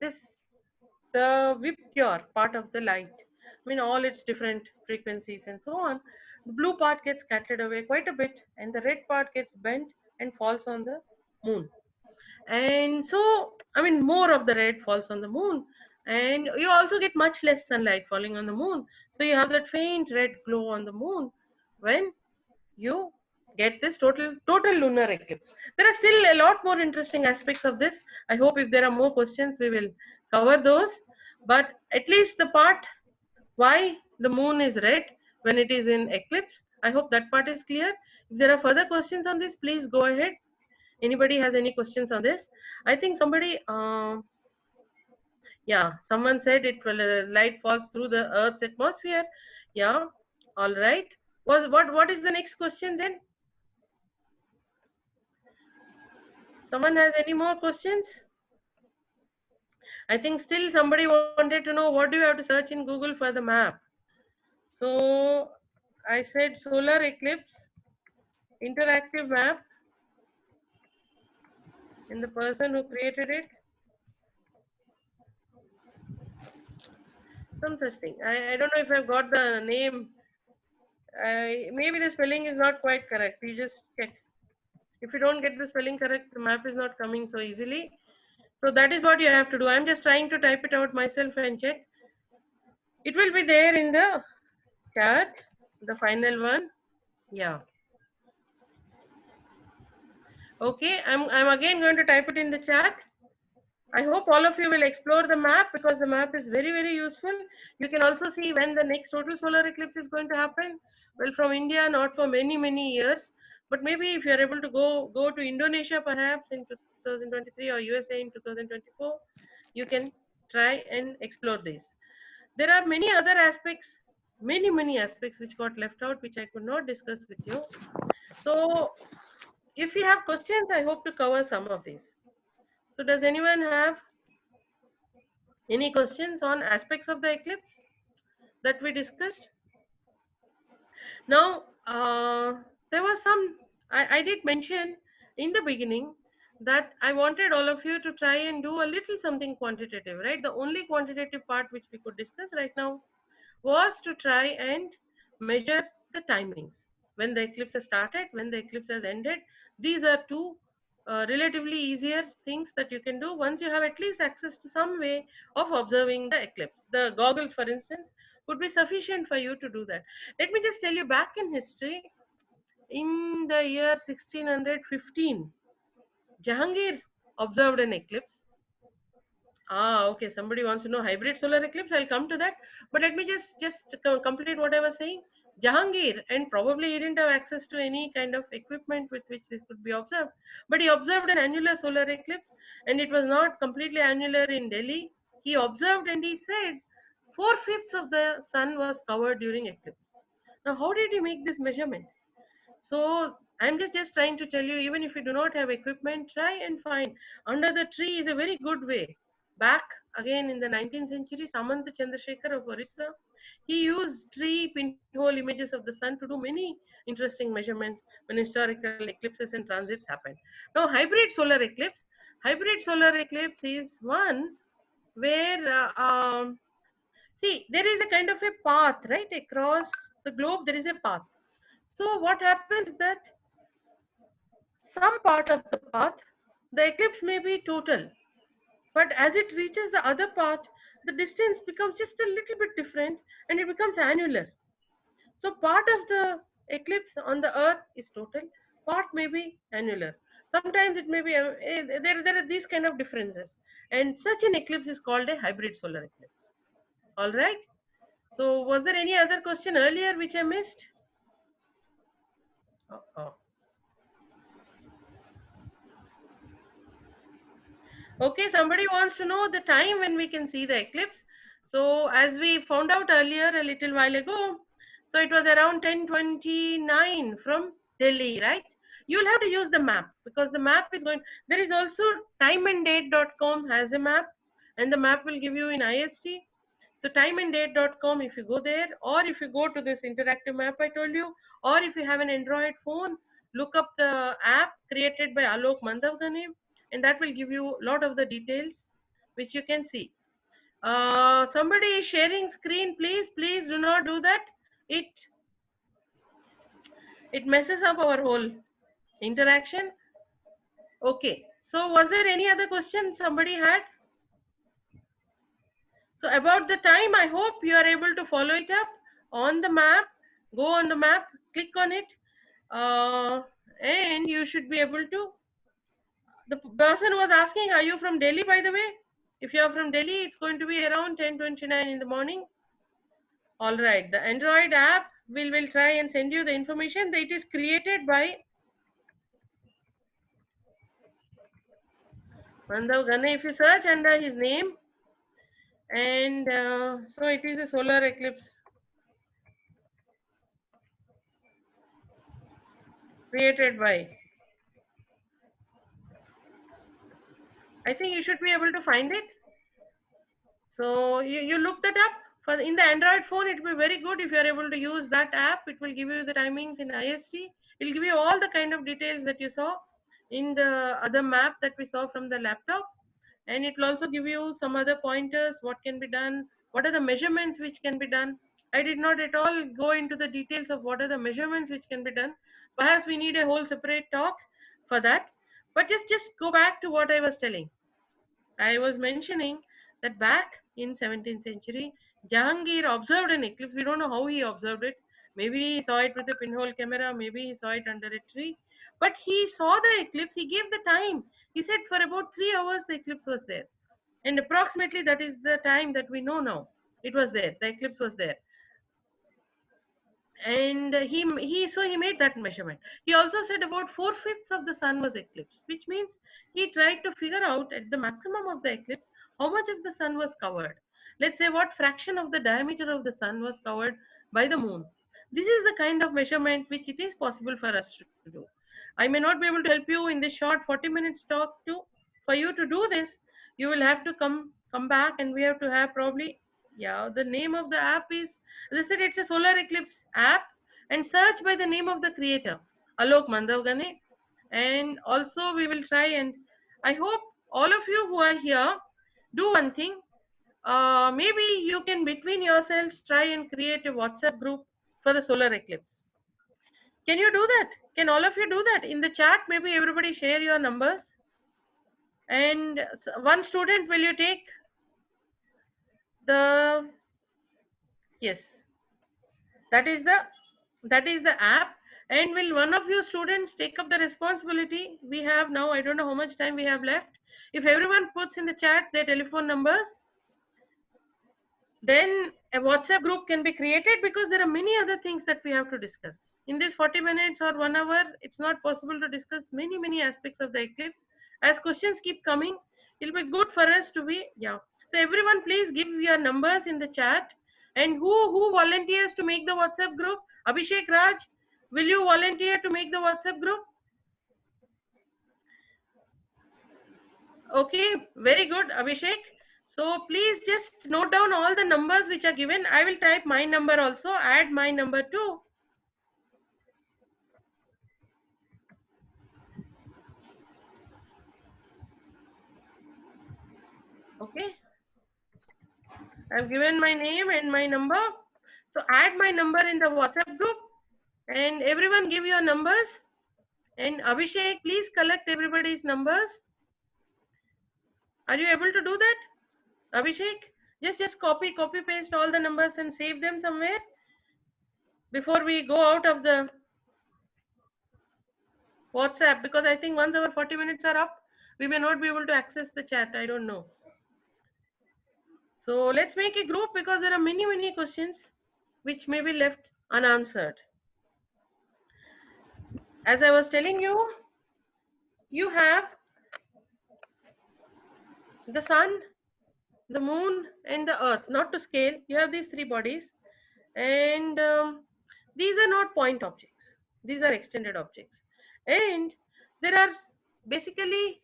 this the Vibgyor part of the light. I mean, all its different frequencies and so on. The blue part gets scattered away quite a bit, and the red part gets bent and falls on the moon. And so, I mean, more of the red falls on the moon, and you also get much less sunlight falling on the moon. So you have that faint red glow on the moon when you get this total lunar eclipse. There are still a lot more interesting aspects of this. I hope if there are more questions we will cover those, but at least the part why the moon is red when it is in eclipse, I hope that part is clear. If there are further questions on this, please go ahead. Anybody has any questions on this? I think somebody yeah, someone said it will light falls through the earth's atmosphere. Yeah, all right. What is the next question then? Someone has any more questions? I think still somebody wanted to know what do you have to search in Google for the map. So I said solar eclipse, interactive map, and the person who created it, some such thing. I don't know if I've got the name. Maybe the spelling is not quite correct. You just check. If you don't get the spelling correct, the map is not coming so easily. So that is what you have to do. I'm just trying to type it out myself and check. It will be there in the chat, the final one. Yeah. Okay, I'm again going to type it in the chat. I hope all of you will explore the map because the map is very useful. You can also see when the next total solar eclipse is going to happen. Well, from India, not for many years, but maybe if you are able to go to Indonesia perhaps in 2023 or USA in 2024, you can try and explore this. There are many other aspects, many aspects which got left out, which I could not discuss with you. So if you have questions, I hope to cover some of these. So does anyone have any questions on aspects of the eclipse that we discussed? Now, there was some, I did mention in the beginning that I wanted all of you to try and do a little something quantitative, right? The only quantitative part which we could discuss right now was to try and measure the timings. When the eclipse has started, when the eclipse has ended. These are two relatively easier things that you can do once you have at least access to some way of observing the eclipse. The goggles, for instance, would be sufficient for you to do that. Let me just tell you, back in history, in the year 1615, Jahangir observed an eclipse. Okay. Somebody wants to know hybrid solar eclipse. I'll come to that. But let me just complete what I was saying. Jahangir, and probably he didn't have access to any kind of equipment with which this could be observed, but he observed an annular solar eclipse, and it was not completely annular in Delhi. He observed and he said 4/5 of the sun was covered during eclipse. Now, how did he make this measurement? So I'm just trying to tell you, even if you do not have equipment, try and find. Under the tree is a very good way. Back again in the 19th century, Samant Chandrasekhar of Orissa, he used tree pinhole images of the sun to do many interesting measurements when historical eclipses and transits happen. Now, hybrid solar eclipse is one where see, there is a kind of a path right across the globe. There is a path. So what happens is that some part of the path, the eclipse may be total, but as it reaches the other part, the distance becomes just a little bit different and it becomes annular. So part of the eclipse on the earth is total, part may be annular. Sometimes it may be, there are these kind of differences. And such an eclipse is called a hybrid solar eclipse. All right. So was there any other question earlier which I missed? Oh. Okay, somebody wants to know the time when we can see the eclipse. So as we found out earlier a little while ago, so it was around 10:29 from Delhi, right? You'll have to use the map because the map is going. There is also timeanddate.com has a map, and the map will give you in IST. So timeanddate.com, if you go there, or if you go to this interactive map I told you, or if you have an Android phone, look up the app created by Alok Mandavgane, and that will give you a lot of the details which you can see. Somebody is sharing screen, please do not do that. It messes up our whole interaction. Okay, so was there any other question somebody had? So about the time, I hope you are able to follow it up on the map. Go on the map, click on it, uh, and you should be able to. The person was asking, are you from Delhi, by the way? If you are from Delhi, it's going to be around 10:29 in the morning. All right, the Android app will try and send you the information. That it is created by Mandav Ghane. If you search under his name, and so it is a solar eclipse created by. I think you should be able to find it. So you look that up. For in the Android phone, it will be very good if you are able to use that app. It will give you the timings in IST. It will give you all the kind of details that you saw in the other map that we saw from the laptop. And it will also give you some other pointers, what can be done, what are the measurements which can be done. I did not at all go into the details of what are the measurements which can be done. Perhaps we need a whole separate talk for that. But just go back to what I was telling. I was mentioning that back in 17th century, Jahangir observed an eclipse. We don't know how he observed it. Maybe he saw it with a pinhole camera. Maybe he saw it under a tree. But he saw the eclipse. He gave the time. He said for about 3 hours the eclipse was there. And approximately that is the time that we know now. It was there. The eclipse was there. And he made that measurement. He also said about 4/5 of the sun was eclipsed, which means he tried to figure out at the maximum of the eclipse how much of the sun was covered. Let's say what fraction of the diameter of the sun was covered by the moon. This is the kind of measurement which it is possible for us to do. I may not be able to help you in this short 40 minutes talk to. For you to do this, you will have to come back, and we have to have probably, yeah, the name of the app is, as I said, it's a solar eclipse app, and search by the name of the creator, Alok Mandavgane. And also we will try, and I hope all of you who are here do one thing. Maybe you can between yourselves try and create a WhatsApp group for the solar eclipse. Can you do that? Can all of you do that? In the chat, maybe everybody share your numbers. And one student, will you take the, yes, that is the app. And will one of you students take up the responsibility? We have now, I don't know how much time we have left. If everyone puts in the chat their telephone numbers, then a WhatsApp group can be created, because there are many other things that we have to discuss. In this 40 minutes or 1 hour, it's not possible to discuss many aspects of the eclipse. As questions keep coming, it'll be good for us to be, yeah. So everyone, please give your numbers in the chat. And who volunteers to make the WhatsApp group? Abhishek Raj, will you volunteer to make the WhatsApp group? Okay, very good, Abhishek. So please just note down all the numbers which are given. I will type my number also, add my number too. Okay, I've given my name and my number. So add my number in the WhatsApp group, and everyone give your numbers. And Abhishek, please collect everybody's numbers. Are you able to do that, Abhishek? Just copy paste all the numbers and save them somewhere before we go out of the WhatsApp, because I think once our 40 minutes are up, we may not be able to access the chat. I don't know. So let's make a group, because there are many questions which may be left unanswered. As I was telling you, you have the sun, the moon, and the earth. Not to scale, you have these three bodies, and these are not point objects. These are extended objects. And there are basically,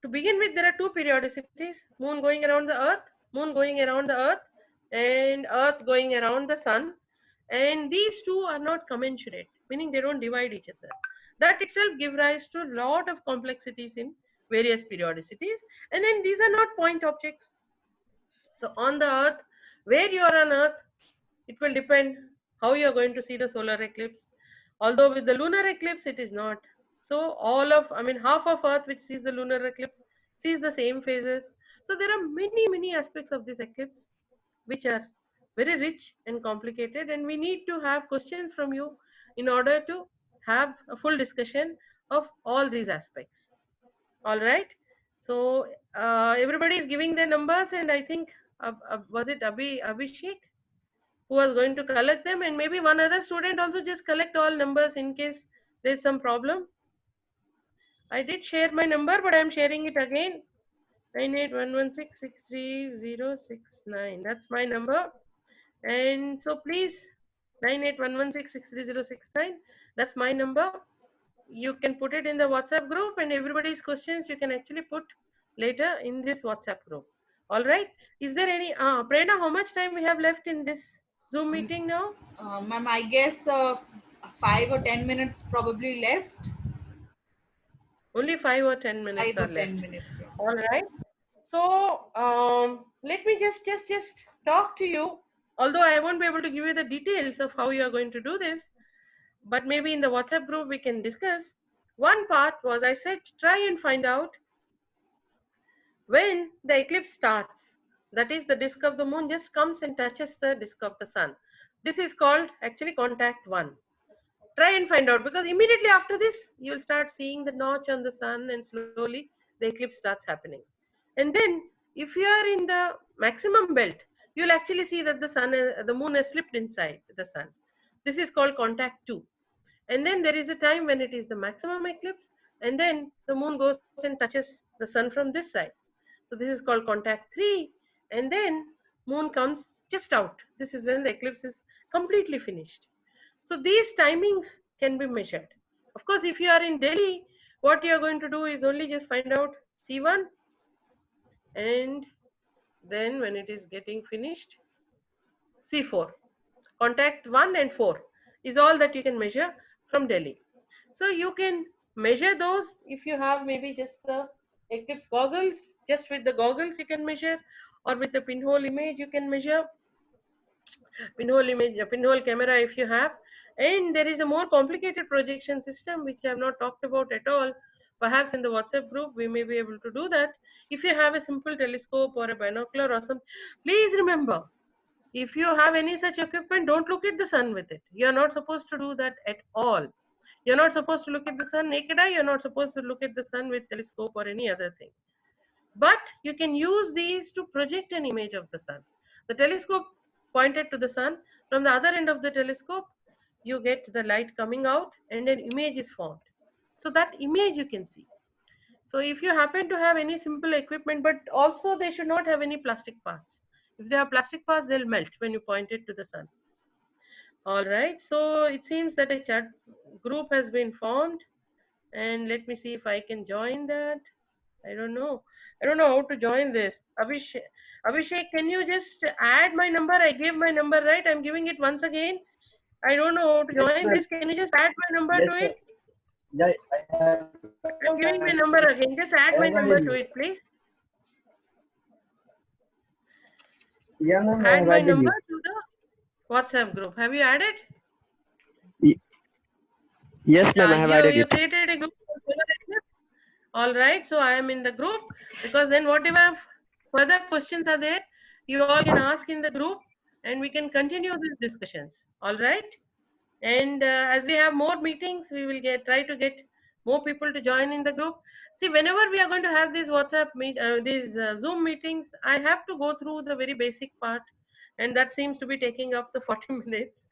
to begin with, there are two periodicities: moon going around the earth, moon going around the earth, and earth going around the sun. And these two are not commensurate, meaning they don't divide each other. That itself gives rise to a lot of complexities in various periodicities, and then these are not point objects. So on the earth, where you are on earth, it will depend how you are going to see the solar eclipse. Although with the lunar eclipse it is not. So all of, I mean, half of earth which sees the lunar eclipse sees the same phases. So there are many aspects of this eclipse which are very rich and complicated, and we need to have questions from you in order to have a full discussion of all these aspects. All right. So everybody is giving their numbers, and I think was it Abhishek who was going to collect them, and maybe one other student also just collect all numbers in case there's some problem. I did share my number, but I'm sharing it again. 9811663069. That's my number. And so please, 9811663069. That's my number. You can put it in the WhatsApp group, and everybody's questions you can actually put later in this WhatsApp group. All right. Is there any, Prerna, how much time we have left in this Zoom meeting now? Ma'am, I guess 5 or 10 minutes probably left. Only 5 or 10 minutes 5 or are 10 left. minutes. Yeah. All right. So let me just talk to you. Although I won't be able to give you the details of how you are going to do this, but maybe in the WhatsApp group we can discuss. One part was, I said, try and find out when the eclipse starts. That is, the disk of the moon just comes and touches the disk of the sun. This is called actually contact one. Try and find out, because immediately after this you will start seeing the notch on the sun, and slowly the eclipse starts happening. And then if you are in the maximum belt, you will actually see that the moon has slipped inside the sun. This is called contact 2. And then there is a time when it is the maximum eclipse, and then the moon goes and touches the sun from this side. So this is called contact 3. And then moon comes just out. This is when the eclipse is completely finished. So these timings can be measured. Of course, if you are in Delhi, what you are going to do is only just find out C1, and then when it is getting finished, C4. Contact 1 and 4 is all that you can measure from Delhi. So you can measure those if you have maybe just the eclipse goggles. Just with the goggles you can measure, or with the pinhole image you can measure, pinhole camera if you have. And there is a more complicated projection system which I have not talked about at all. Perhaps in the WhatsApp group we may be able to do that. If you have a simple telescope or a binocular or some, please remember, if you have any such equipment, don't look at the sun with it. You are not supposed to do that at all. You're not supposed to look at the sun naked eye. You're not supposed to look at the sun with telescope or any other thing. But you can use these to project an image of the sun. The telescope pointed to the sun. From the other end of the telescope, you get the light coming out and an image is formed. So that image you can see. So if you happen to have any simple equipment, but also they should not have any plastic parts. If they have plastic parts, they'll melt when you point it to the sun. All right. So it seems that a chat group has been formed, and let me see if I can join that. I don't know. I don't know how to join this. Abhishek, can you just add my number? I gave my number, right? I'm giving it once again. I don't know how to Yes, join ma'am. this. Can you just add my number Yes, to ma'am. it? Yeah, I have. I'm giving my number again. Just add my I have number to added it, please. you. Yeah, ma'am, I Add have my added number you. to the WhatsApp group. Have you added? Y- Yes, ma'am, Yeah, I have you added you it. created a group for solar eclipse. All right, so I am in the group, because then whatever further questions are there, you all can ask in the group, and we can continue these discussions. All right, and as we have more meetings, we will try to get more people to join in the group. See, whenever we are going to have these these Zoom meetings, I have to go through the very basic part, and that seems to be taking up the 40 minutes.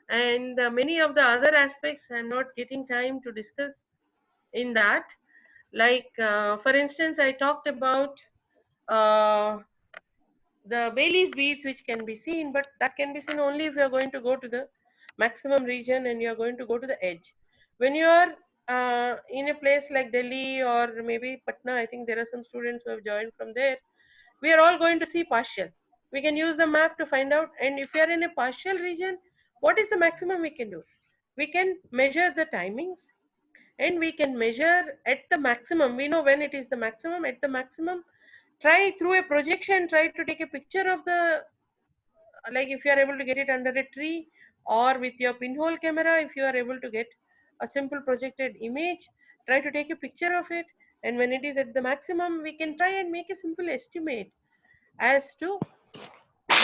And many of the other aspects, I'm not getting time to discuss in that. Like, for instance, I talked about uh, the Bailey's beads, which can be seen, but that can be seen only if you are going to go to the maximum region and you are going to go to the edge. When you are in a place like Delhi or maybe Patna, I think there are some students who have joined from there. We are all going to see partial. We can use the map to find out. And if you are in a partial region, what is the maximum we can do? We can measure the timings, and we can measure at the maximum. We know when it is the maximum. At the maximum, try through a projection, try to take a picture of the, like if you are able to get it under a tree, or with your pinhole camera, if you are able to get a simple projected image, try to take a picture of it, and when it is at the maximum, we can try and make a simple estimate as to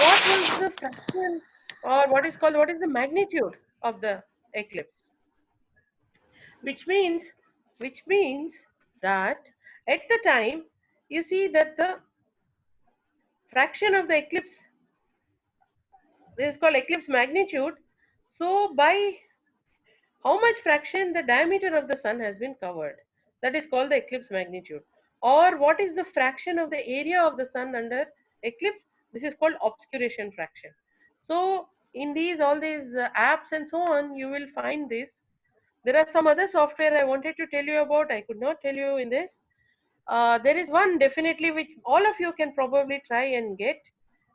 what was the fraction, or what is the magnitude of the eclipse, which means which means that at the time, you see that the fraction of the eclipse, this is called eclipse magnitude. So by how much fraction the diameter of the sun has been covered, that is called the eclipse magnitude. Or what is the fraction of the area of the sun under eclipse, this is called obscuration fraction. So in these all these apps and so on, you will find this. There are some other software I wanted to tell you about, I could not tell you in this. There is one definitely which all of you can probably try and get.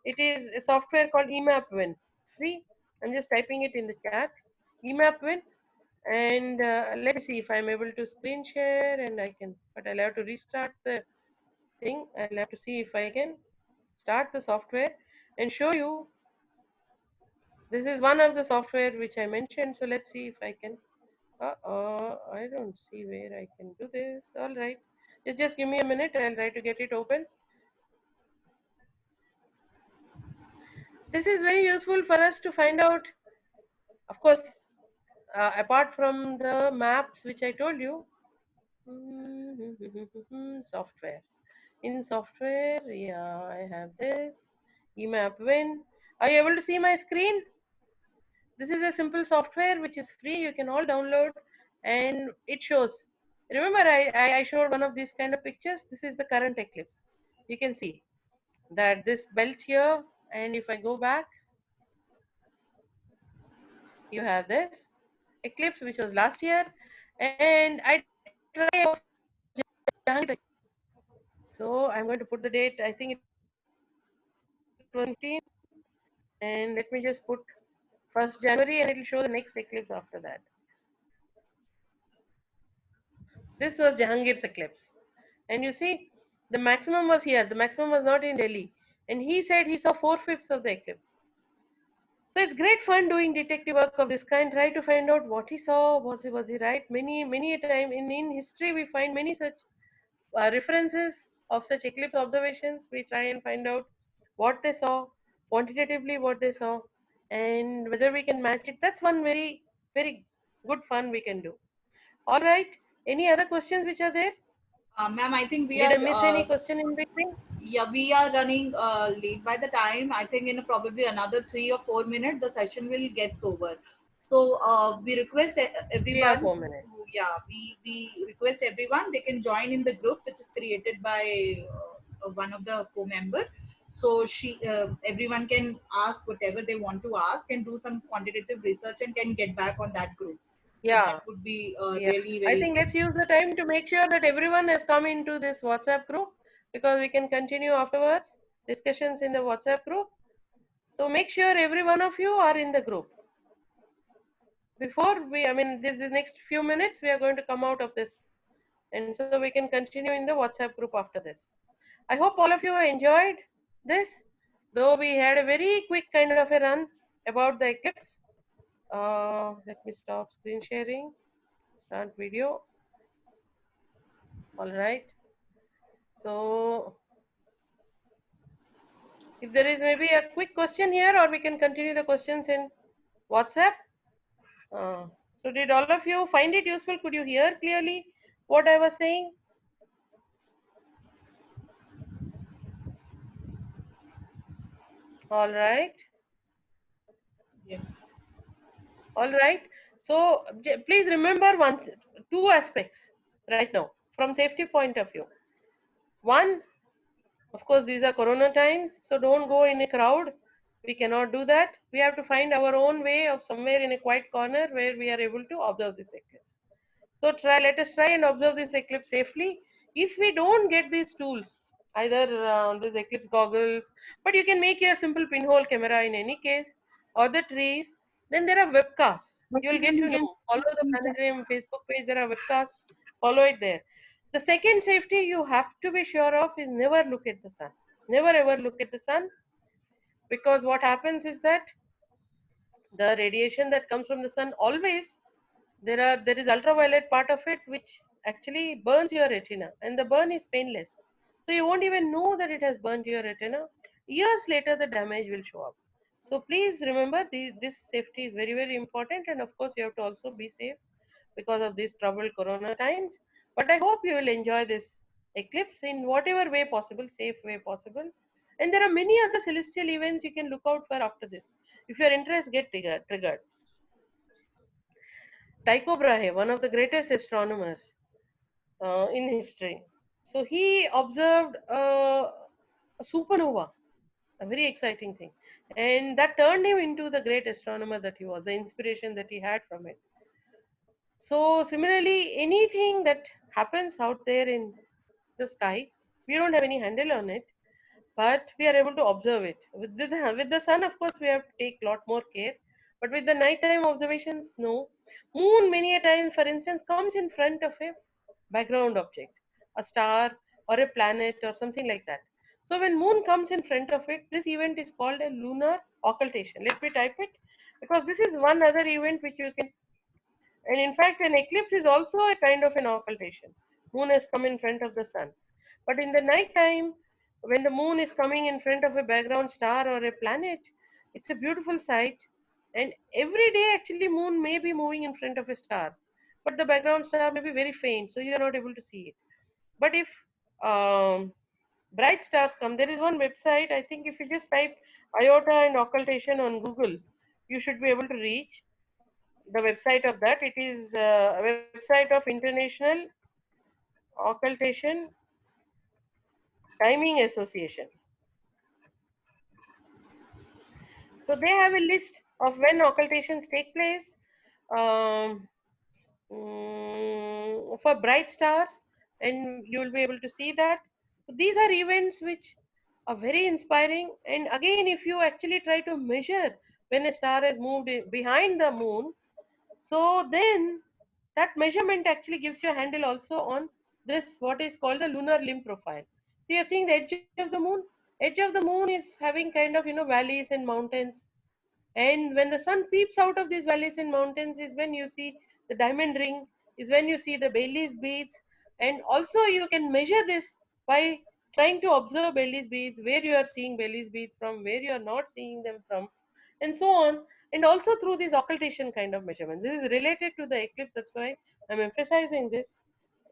It is a software called EMAPWin. Free. I'm just typing it in the chat. EMAPWin. And let me see if I'm able to screen share, and I can, but I'll have to restart the thing. I'll have to see if I can start the software and show you. This is one of the software which I mentioned. So let's see if I can. I don't see where I can do this. All right. Just give me a minute. I'll try to get it open. This is very useful for us to find out, of course, apart from the maps which I told you. Software. In software, yeah, I have this. EMAPWin. Are you able to see my screen? This is a simple software which is free. You can all download, and it shows. Remember, I showed one of these kind of pictures. This is the current eclipse. You can see that this belt here, and if I go back, you have this eclipse which was last year, and I try. So I'm going to put the date. I think it was 15, and let me just put 1st January, and it will show the next eclipse after that. This was Jahangir's eclipse, and you see the maximum was here. The maximum was not in Delhi, and he said he saw 4/5 of the eclipse. So it's great fun doing detective work of this kind. Try to find out what he saw. Was he right? Many a time in history we find many such references of such eclipse observations. We try and find out what they saw, quantitatively what they saw, and whether we can match it. That's one very good fun we can do. All right. Any other questions which are there? Ma'am, I think we Did I are miss any question in between? yeah, we are running late by the time. I think in probably another 3 or 4 minutes, the session will get over. So we request 3 or everyone. 4 minutes. Yeah, we request everyone. They can join in the group which is created by one of the co-member. So everyone can ask whatever they want to ask and do some quantitative research and can get back on that group. So Yeah. that would be Yeah. really I very think let's use the time to make sure that everyone has come into this WhatsApp group, because we can continue afterwards discussions in the WhatsApp group. So make sure every one of you are in the group. Before the next few minutes, we are going to come out of this, and so we can continue in the WhatsApp group after this. I hope all of you enjoyed this, though we had a very quick kind of a run about the eclipse. Let me stop screen sharing, start video. All right. So if there is maybe a quick question here, or we can continue the questions in WhatsApp. So did all of you find it useful? Could you hear clearly what I was saying? All right. yes. All right. So please remember two aspects right now from safety point of view. One, of course, these are corona times, so don't go in a crowd. We cannot do that. We have to find our own way of somewhere in a quiet corner where we are able to observe this eclipse. So let us try and observe this eclipse safely. If we don't get these tools, either this eclipse goggles, but you can make your simple pinhole camera in any case, or the trees, Then there are webcasts. You'll get to know. Follow the planetarium Facebook page. There are webcasts. Follow it there. The second safety you have to be sure of is never look at the sun. Never ever look at the sun, because what happens is that the radiation that comes from the sun, always there is ultraviolet part of it which actually burns your retina, and the burn is painless. So you won't even know that it has burned your retina. Years later the damage will show up. So please remember, this safety is very very important, and of course you have to also be safe because of these troubled corona times. But I hope you will enjoy this eclipse in whatever way possible, safe way possible. And there are many other celestial events you can look out for after this. If your interest get triggered. Tycho Brahe, one of the greatest astronomers in history. So he observed a supernova, a very exciting thing. And that turned him into the great astronomer that he was, the inspiration that he had from it. So similarly, anything that happens out there in the sky, we don't have any handle on it, but we are able to observe it. With the sun, of course, we have to take a lot more care. But with the nighttime observations, no. Moon, many a times, for instance, comes in front of a background object, a star or a planet or something like that. So when moon comes in front of it, this event is called a lunar occultation. Let me type it, because this is one other event which you can. And in fact, an eclipse is also a kind of an occultation. Moon has come in front of the sun. But in the night time, when the moon is coming in front of a background star or a planet, it's a beautiful sight. And every day, actually, moon may be moving in front of a star, but the background star may be very faint, so you are not able to see it. But if um, bright stars come, there is one website. I think if you just type iota and occultation on Google, you should be able to reach the website of that. It is a website of International Occultation Timing Association. So they have a list of when occultations take place um, for bright stars, and you will be able to see that. So these are events which are very inspiring. And again, if you actually try to measure when a star has moved behind the moon, so then that measurement actually gives you a handle also on this, what is called the lunar limb profile. So you're seeing the edge of the moon. Edge of the moon is having kind of valleys and mountains. And when the sun peeps out of these valleys and mountains is when you see the diamond ring, is when you see the Baily's beads. And also you can measure this by trying to observe Baily's beads, where you are seeing Baily's beads from, where you are not seeing them from, and so on. And also through these occultation kind of measurements. This is related to the eclipse, that's why I'm emphasizing this.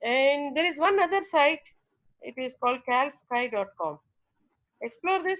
And there is one other site, it is called calsky.com. Explore this.